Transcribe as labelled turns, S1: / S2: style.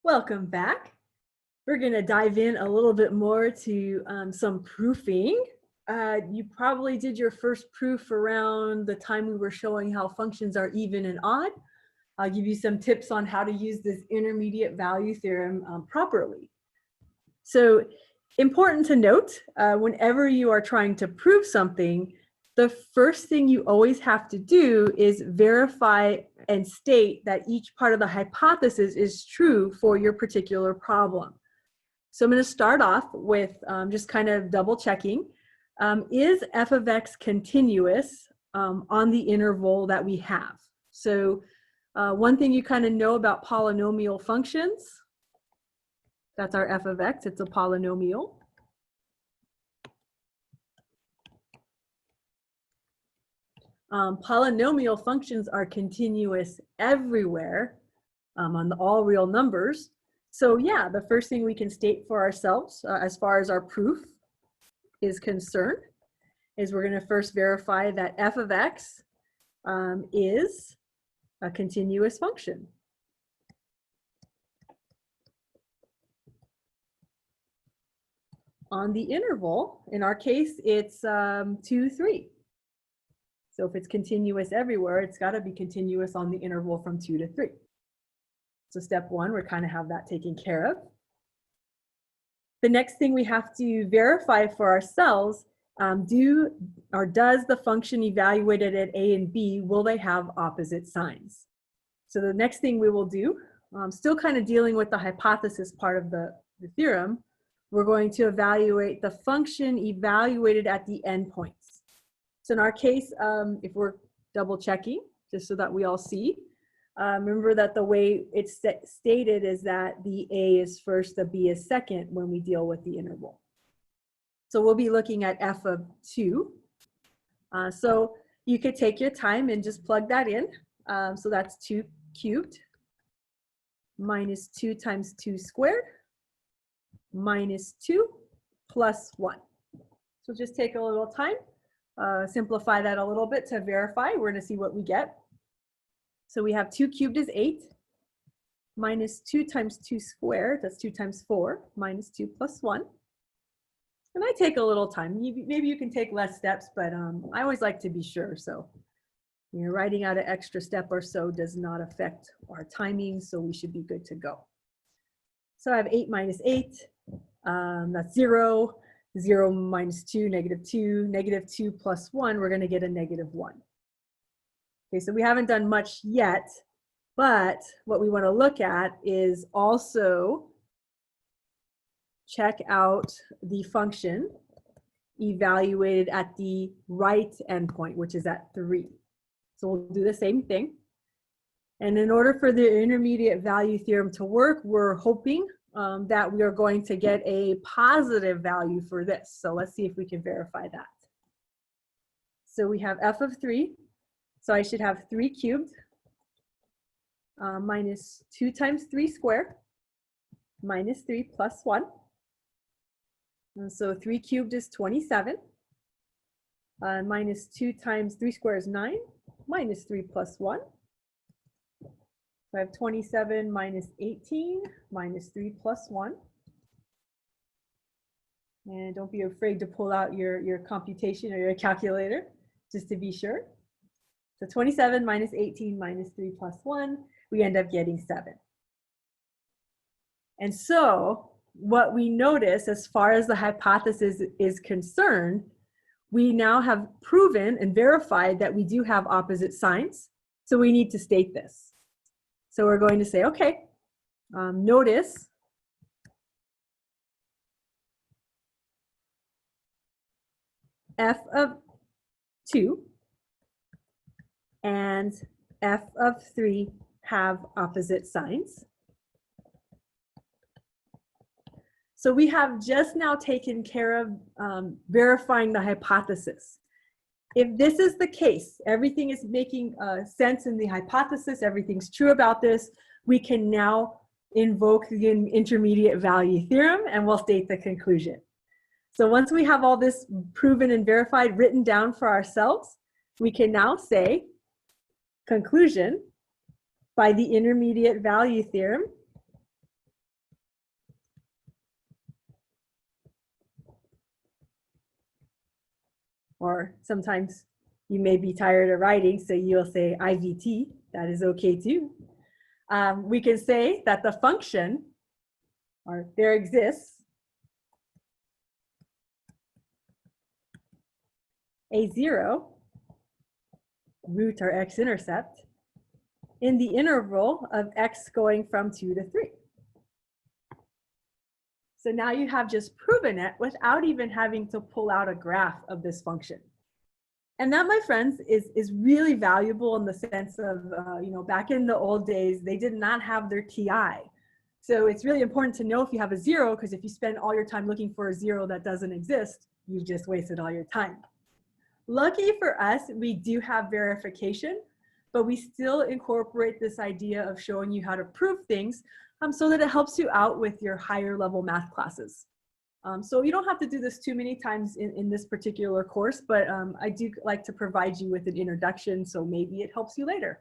S1: Welcome back. We're going to dive in a little bit more to some proofing. You probably did your first proof around the time we were showing how functions are even and odd. I'll give you some tips on how to use this intermediate value theorem properly. So important to note, whenever you are trying to prove something, the first thing you always have to do is verify and state that each part of the hypothesis is true for your particular problem. So I'm going to start off with just kind of double checking. Is f of x continuous on the interval that we have? So one thing you kind of know about polynomial functions, that's our f of x, it's a polynomial. Polynomial functions are continuous everywhere on all real numbers. So yeah, the first thing we can state for ourselves as far as our proof is concerned is we're going to first verify that f of x is a continuous function. On the interval, in our case, it's 2, 3. So if it's continuous everywhere, it's got to be continuous on the interval from 2 to 3. So step one, we kind of have that taken care of. The next thing we have to verify for ourselves, does the function evaluated at a and b, will they have opposite signs? So the next thing we will do, still kind of dealing with the hypothesis part of the theorem, we're going to evaluate the function evaluated at the endpoints. So in our case, if we're double checking, just so that we all see, remember that the way it's stated is that the a is first, the b is second when we deal with the interval. So we'll be looking at f of 2. So you could take your time and just plug that in. So that's 2 cubed minus 2 times 2 squared minus 2 plus 1. So just take a little time. Simplify that a little bit to verify. We're going to see what we get. So we have 2 cubed is 8, minus 2 times 2 squared, that's 2 times 4, minus 2 plus 1. And I take a little time. Maybe you can take less steps, but I always like to be sure. So writing out an extra step or so does not affect our timing, so we should be good to go. So I have 8 minus 8, that's 0. 0 minus 2, negative 2. Negative 2 plus 1, we're going to get a negative 1. Okay, so we haven't done much yet, but what we want to look at is also check out the function evaluated at the right endpoint, which is at 3. So we'll do the same thing. And in order for the intermediate value theorem to work, we're hoping that we are going to get a positive value for this. So let's see if we can verify that. So we have f of 3. So I should have 3 cubed minus 2 times 3 squared minus 3 plus 1. And so 3 cubed is 27. Minus 2 times 3 squared is 9 minus 3 plus 1. So I have 27 minus 18 minus 3 plus 1. And don't be afraid to pull out your computation or your calculator just to be sure. So 27 minus 18 minus 3 plus 1, we end up getting 7. And so what we notice as far as the hypothesis is concerned, we now have proven and verified that we do have opposite signs. So we need to state this. So we're going to say, okay, notice f of 2 and f of 3 have opposite signs. So we have just now taken care of verifying the hypothesis. If this is the case, everything is making sense in the hypothesis, everything's true about this, we can now invoke the intermediate value theorem and we'll state the conclusion. So once we have all this proven and verified written down for ourselves, we can now say, conclusion, by the intermediate value theorem, or sometimes you may be tired of writing, so you'll say IVT. That is okay too. We can say that the function, or there exists a 0 root or x-intercept in the interval of x going from 2 to 3. So now you have just proven it without even having to pull out a graph of this function. And that, my friends, is really valuable in the sense of, back in the old days, they did not have their TI. So it's really important to know if you have a 0, because if you spend all your time looking for a 0 that doesn't exist, you've just wasted all your time. Lucky for us, we do have verification, but we still incorporate this idea of showing you how to prove things so that it helps you out with your higher level math classes. So you don't have to do this too many times in this particular course, but I do like to provide you with an introduction, so maybe it helps you later.